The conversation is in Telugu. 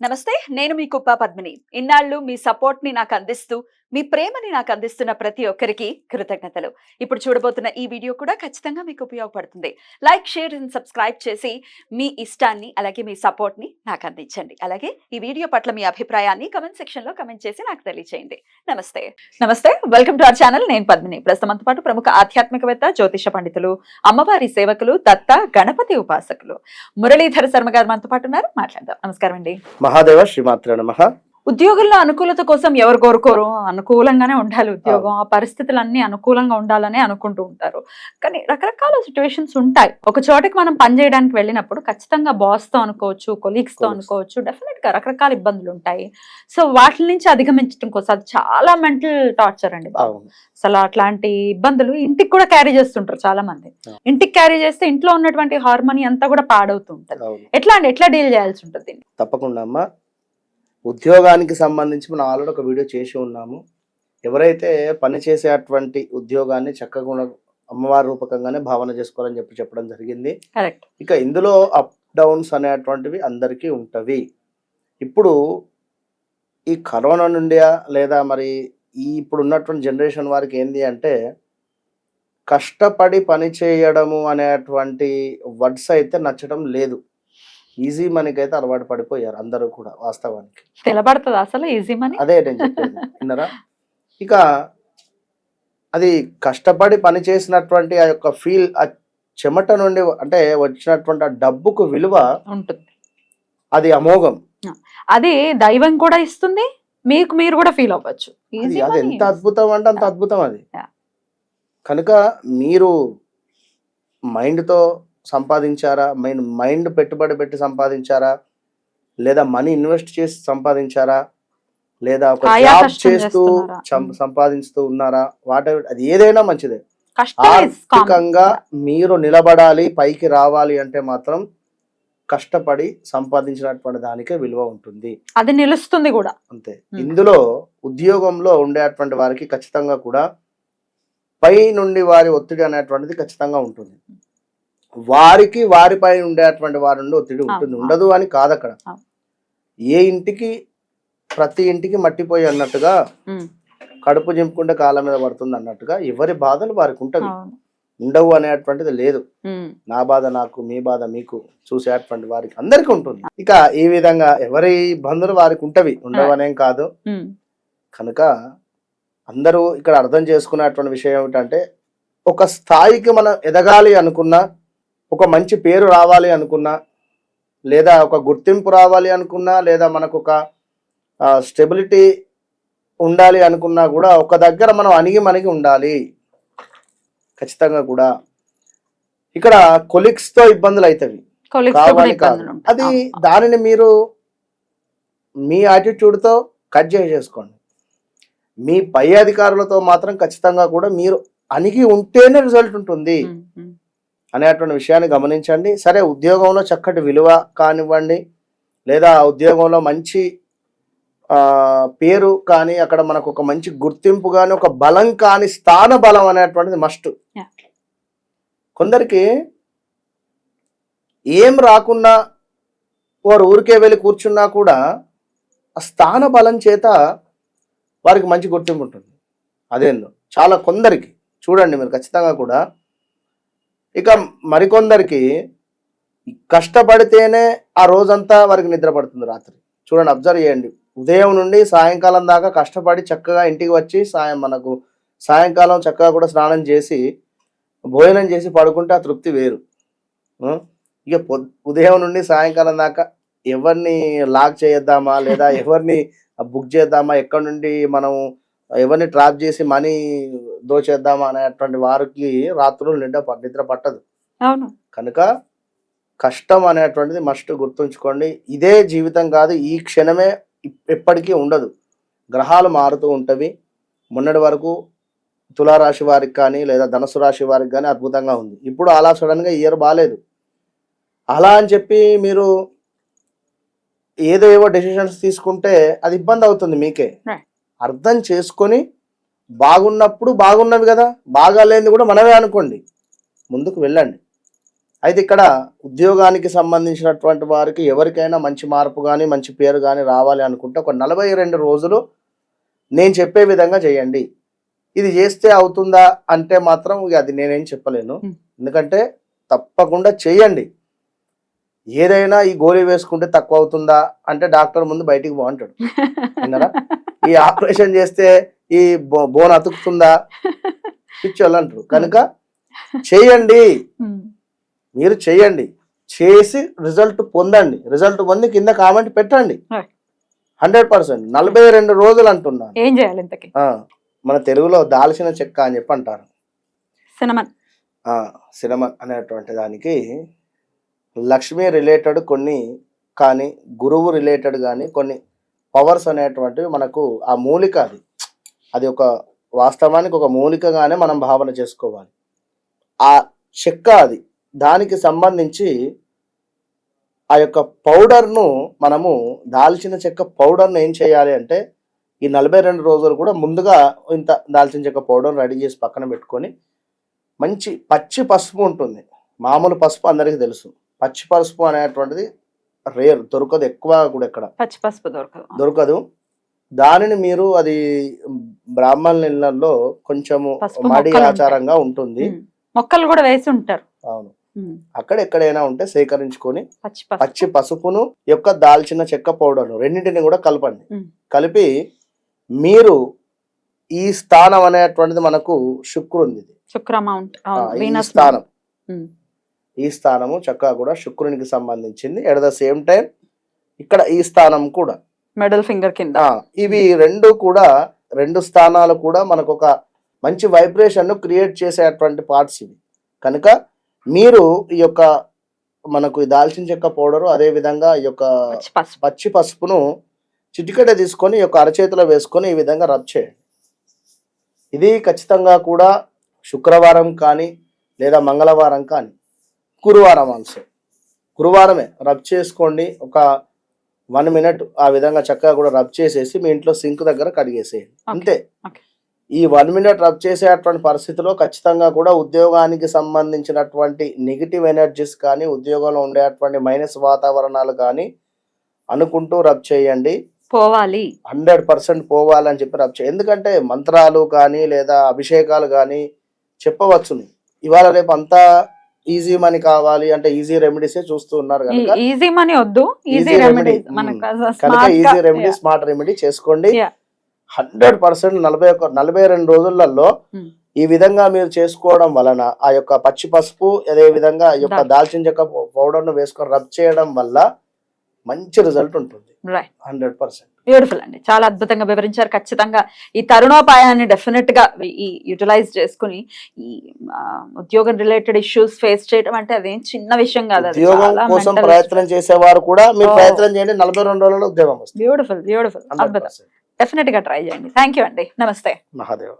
నమస్తే, నేను మీ కుప్ప పద్మిని. ఇన్నాళ్ళు మీ సపోర్ట్‌ని నాకు అందిస్తూ, మీ ప్రేమని నాకు అందిస్తున్న ప్రతి ఒక్కరికి కృతజ్ఞతలు. ఇప్పుడు చూడబోతున్న ఈ వీడియో కూడా ఖచ్చితంగా మీకు ఉపయోగపడుతుంది. లైక్, షేర్ అండ్ సబ్స్క్రైబ్ చేసి మీ ఇష్టాన్ని అలాగే మీ సపోర్ట్‌ని నాకు అందించండి. అలాగే ఈ వీడియో పట్ల మీ అభిప్రాయాన్ని కామెంట్ సెక్షన్‌లో కామెంట్ చేసి నాకు తెలియజేయండి. నమస్తే. నమస్తే. Welcome to our channel. నేను పద్మిని. ప్రస్తుతం మనతో పాటు ప్రముఖ ఆధ్యాత్మికవేత్త, జ్యోతిష పండితులు, అమ్మవారి సేవకులు, దత్త గణపతి ఉపాసకులు మురళీధర శర్మ గారు మనతో పాటు ఉన్నారు. మాట్లాడదాం. నమస్కారం అండి. మహాదేవ శ్రీమాత్రే నమః. ఉద్యోగంలో అనుకూలత కోసం ఎవరు కోరుకోరు, అనుకూలంగానే ఉండాలి ఉద్యోగం, ఆ పరిస్థితులన్నీ అనుకూలంగా ఉండాలని అనుకుంటూ ఉంటారు. కానీ రకరకాల సిచ్యువేషన్స్ ఉంటాయి. ఒక చోటకి మనం పని చేయడానికి వెళ్ళినప్పుడు ఖచ్చితంగా బాస్ తో అనుకోవచ్చు, కొలీగ్స్ తో అనుకోవచ్చు, డెఫినెట్ గా రకరకాల ఇబ్బందులు ఉంటాయి. సో వాటి నుంచి అధిగమించడం కోసం అది చాలా మెంటల్ టార్చర్ అండి బాబు. అసలు అట్లాంటి ఇబ్బందులు ఇంటికి కూడా క్యారీ చేస్తుంటారు చాలా మంది. ఇంటికి క్యారీ చేస్తే ఇంట్లో ఉన్నటువంటి హార్మోని అంతా కూడా పాడవుతూ ఉంటది. ఎట్లా డీల్ చేయాల్సి ఉంటుంది? తప్పకుండా అమ్మా. ఉద్యోగానికి సంబంధించి మనం ఆల్రెడీ ఒక వీడియో చేసి ఉన్నాము. ఎవరైతే పని చేసేటువంటి ఉద్యోగాన్ని చక్కగా అమ్మవారి రూపకంగానే భావన చేసుకోవాలని చెప్పడం జరిగింది. ఇక ఇందులో అప్ డౌన్స్ అనేటువంటివి అందరికీ ఉంటవి. ఇప్పుడు ఈ కరోనా నుండి లేదా మరి ఈ ఇప్పుడు ఉన్నటువంటి జనరేషన్ వారికి ఏంది అంటే కష్టపడి పని చేయడము అనేటువంటి వర్డ్స్ అయితే నచ్చడం లేదు. ఈజీ మనీకి అయితే అలవాటు పడిపోయారు అందరూ కూడా. వాస్తవానికి తెలబడుతుంది అసలు ఈజీ మనీ. అదే నేను చెప్పేది విన్నారా. ఇక అది కష్టపడి పని చేసినటువంటి ఆ యొక్క ఫీల్, ఆ చెమట నుండి అంటే వచ్చినటువంటి ఆ డబ్బుకు విలువ ఉంటుంది. అది అమోఘం. అది దైవం కూడా ఇస్తుంది, మీకు మీరు కూడా ఫీల్ అవ్వచ్చు. అది ఎంత అద్భుతం అంటే అంత అద్భుతం అది. కనుక మీరు మైండ్తో సంపాదించారా, మైండ్ పెట్టుబడి పెట్టి సంపాదించారా, లేదా మనీ ఇన్వెస్ట్ చేసి సంపాదించారా, లేదా ఒక జాబ్ చేస్తూ సంపాదిస్తూ ఉన్నారా, అది ఏదైనా మంచిదే. ఆర్థికంగా మీరు నిలబడాలి, పైకి రావాలి అంటే మాత్రం కష్టపడి సంపాదించినటువంటి దానికే విలువ ఉంటుంది, అది నిలుస్తుంది కూడా అంతే. ఇందులో ఉద్యోగంలో ఉండేటువంటి వారికి ఖచ్చితంగా కూడా పై నుండి వారి ఒత్తిడి అనేటువంటిది ఖచ్చితంగా ఉంటుంది. వారికి వారిపై ఉండేటువంటి వారి నుండి ఒత్తిడి ఉంటుంది, ఉండదు అని కాదు. అక్కడ ఏ ఇంటికి ప్రతి ఇంటికి మట్టిపోయి అన్నట్టుగా కడుపు చింపుకుంటే కాళ్ళ మీద పడుతుంది అన్నట్టుగా ఎవరి బాధలు వారికి ఉంటవి, ఉండవు అనేటువంటిది లేదు. నా బాధ నాకు, మీ బాధ మీకు చూసేటువంటి వారికి అందరికీ ఉంటుంది. ఇక ఈ విధంగా ఎవరి ఇబ్బందులు వారికి ఉంటవి, ఉండవు అనేం కాదు. కనుక అందరూ ఇక్కడ అర్థం చేసుకునేటువంటి విషయం ఏమిటంటే ఒక స్థాయికి మనం ఎదగాలి అనుకున్నా, ఒక మంచి పేరు రావాలి అనుకున్నా, లేదా ఒక గుర్తింపు రావాలి అనుకున్నా, లేదా మనకు ఒక స్టెబిలిటీ ఉండాలి అనుకున్నా కూడా ఒక దగ్గర మనం అణిగి ఉండాలి ఖచ్చితంగా కూడా. ఇక్కడ కొలీగ్స్తో ఇబ్బందులు అవుతాయి కావాలి కాదు, అది దానిని మీరు మీ యాటిట్యూడ్తో కట్ చేసేసుకోండి. మీ పై అధికారులతో మాత్రం ఖచ్చితంగా కూడా మీరు అణిగి ఉంటేనే రిజల్ట్ ఉంటుంది అనేటువంటి విషయాన్ని గమనించండి. సరే, ఉద్యోగంలో చక్కటి విలువ కానివ్వండి, లేదా ఉద్యోగంలో మంచి పేరు కానీ, అక్కడ మనకు ఒక మంచి గుర్తింపు కానీ, ఒక బలం కానీ, స్థాన బలం అనేటువంటిది మస్ట్. కొందరికి ఏం రాకున్నా వారు ఊరికే వెళ్ళి కూర్చున్నా కూడా ఆ స్థాన బలం చేత వారికి మంచి గుర్తింపు ఉంటుంది. అదేందో చాలా కొందరికి చూడండి మీరు ఖచ్చితంగా కూడా. ఇక మరికొందరికి కష్టపడితేనే ఆ రోజంతా వారికి నిద్ర పడుతుంది. రాత్రి చూడండి, అబ్జర్వ్ చేయండి. ఉదయం నుండి సాయంకాలం దాకా కష్టపడి చక్కగా ఇంటికి వచ్చి సాయంకాలం చక్కగా కూడా స్నానం చేసి భోజనం చేసి పడుకుంటే ఆ తృప్తి వేరు. ఇక ఉదయం నుండి సాయంకాలం దాకా ఎవరిని లాక్ చేద్దామా, లేదా ఎవరిని బుక్ చేద్దామా, ఎక్కడి నుండి మనం ఎవరిని ట్రాప్ చేసి మనీ దోచేద్దామా అనేటువంటి వారికి రాత్రులు నిద్ర పట్టదు. కనుక కష్టం అనేటువంటిది మస్ట్ గుర్తుంచుకోండి. ఇదే జీవితం కాదు, ఈ క్షణమే ఎప్పటికీ ఉండదు. గ్రహాలు మారుతూ ఉంటవి. మొన్నటి వరకు తులారాశి వారికి కానీ, లేదా ధనుసు రాశి వారికి కానీ అద్భుతంగా ఉంది. ఇప్పుడు అలా సడన్గా ఇయర్ బాగాలేదు. అలా అని చెప్పి మీరు ఏదో డెసిషన్స్ తీసుకుంటే అది ఇబ్బంది అవుతుంది మీకే. అర్థం చేసుకొని బాగున్నప్పుడు బాగున్నవి కదా, బాగాలేనిది కూడా మనమే అనుకోండి, ముందుకు వెళ్ళండి. అయితే ఇక్కడ ఉద్యోగానికి సంబంధించినటువంటి వారికి ఎవరికైనా మంచి మార్పు కానీ మంచి పేరు కానీ రావాలి అనుకుంటే ఒక 42 రోజులు నేను చెప్పే విధంగా చేయండి. ఇది చేస్తే అవుతుందా అంటే మాత్రం ఇక అది నేనేం చెప్పలేను. ఎందుకంటే తప్పకుండా చేయండి. ఏదైనా ఈ గోళీ వేసుకుంటే తక్కువ అవుతుందా అంటే డాక్టర్ ముందు బయటికి బాగుంటాడు, విన్నారా? ఈ ఆపరేషన్ చేస్తే ఈ బోన్ అతుకుతుందా పిచ్చోళ్ళు అంటారు. కనుక చేయండి, మీరు చేయండి, చేసి రిజల్ట్ పొందండి. రిజల్ట్ పొంది కింద కామెంట్ పెట్టండి. 100%. 42 రోజులు అంటున్నాను. ఏం చేయాలి ఇంతకీ? మన తెలుగులో దాల్చిన చెక్క అని చెప్పి అంటారు. సినమన్ అనేటువంటి దానికి లక్ష్మీ రిలేటెడ్ కొన్ని కానీ గురువు రిలేటెడ్ కానీ కొన్ని పవర్స్ అనేటువంటివి మనకు ఆ మూలిక అది ఒక వాస్తవానికి ఒక మూలికగానే మనం భావన చేసుకోవాలి. ఆ చెక్క అది దానికి సంబంధించి ఆ యొక్క పౌడర్ను మనము దాల్చిన చెక్క పౌడర్ను ఏం చేయాలి అంటే ఈ 42 రోజులు కూడా ముందుగా ఇంత దాల్చిన చెక్క పౌడర్ రెడీ చేసి పక్కన పెట్టుకొని మంచి పచ్చి పసుపు ఉంటుంది. మామూలు పసుపు అందరికీ తెలుసు. పచ్చి పసుపు అనేటువంటిది రేర్, దొరకదు ఎక్కువ కూడా. ఎక్కడ పచ్చి పసుపు దొరకదు. దానిని మీరు అది బ్రాహ్మణుల ఇళ్లలో కొంచెము మడి ఆచారంగా ఉంటుంది. మొక్కలు కూడా వేసి ఉంటారు. అవును, అక్కడ ఎక్కడైనా ఉంటే సేకరించుకొని పచ్చి పసుపును యొక్క దాల్చిన చెక్క పౌడర్ రెండింటిని కూడా కలపండి. కలిపి మీరు ఈ స్థానం అనేటువంటిది మనకు శుక్రుంది, స్థానం. ఈ స్థానము చక్కగా కూడా శుక్రునికి సంబంధించింది. ఎట్ ద సేమ్ టైం ఇక్కడ ఈ స్థానం కూడా మిడిల్ ఫింగర్ కింద. ఇవి రెండు స్థానాలు కూడా మనకు ఒక మంచి వైబ్రేషన్ ను క్రియేట్ చేసేటువంటి పార్ట్స్ ఇవి. కనుక మీరు ఈ యొక్క మనకు దాల్చిన చెక్క పౌడరు అదే విధంగా ఈ యొక్క పచ్చి పసుపును చిటికెడ తీసుకొని ఈ యొక్క అరచేతిలో వేసుకొని ఈ విధంగా రబ్ చేయండి. ఇది ఖచ్చితంగా కూడా శుక్రవారం కానీ లేదా మంగళవారం కానీ గురువారం ఆల్సో గురువారమే రబ్ చేసుకోండి. ఒక 1 minute ఆ విధంగా చక్కగా కూడా రబ్ చేసేసి మీ ఇంట్లో సింక్ దగ్గర కడిగేసేయండి. అంతే. ఈ 1 minute రబ్ చేసేటువంటి పరిస్థితిలో ఖచ్చితంగా కూడా ఉద్యోగానికి సంబంధించినటువంటి నెగిటివ్ ఎనర్జీస్ కానీ ఉద్యోగంలో ఉండేటువంటి మైనస్ వాతావరణాలు కానీ అనుకుంటూ రబ్ చేయండి. పోవాలి, 100% పోవాలని చెప్పి రబ్ చేయండి. ఎందుకంటే మంత్రాలు కానీ లేదా అభిషేకాలు కానీ చెప్పవచ్చు. ఇవాళ రేపు అంతా ఈజీ మనీ కావాలి అంటే ఈజీ రెమెడీస్ చూస్తూ ఉన్నారు కనుక ఈజీ మనీ వద్దు, ఈజీ రెమెడీ కనుక ఈజీ రెమెడీ స్మార్ట్ రెమెడీ చేసుకోండి. 100% 42 రోజులలో ఈ విధంగా మీరు చేసుకోవడం వలన ఆ యొక్క పచ్చి పసుపు అదే విధంగా ఈ యొక్క దాల్చిన చెక్క పౌడర్ ను వేసుకొని రబ్ చేయడం వల్ల మంచి రిజల్ట్ ఉంటుంది. 100%. బ్యూటిఫుల్ అండి, చాలా అద్భుతంగా వివరించారు. ఖచ్చితంగా ఈ తరుణోపాయాన్ని డెఫినెట్ గా యూటిలైజ్ చేసుకుని ఈ ఉద్యోగం రిలేటెడ్ ఇష్యూస్ ఫేస్ చేయడం అంటే అదేం చిన్న విషయం కాదు. ఉద్యోగం కోసం ప్రయత్నం చేసేవారు కూడా మీరు ప్రయత్నం చేయండి, 42 రోజుల్లో ఉద్యోగం వస్తుంది. బ్యూటిఫుల్, అద్భుతం. డెఫినెట్ గా ట్రై చేయండి. థ్యాంక్ యూ అండి, నమస్తే. మహాదేవ.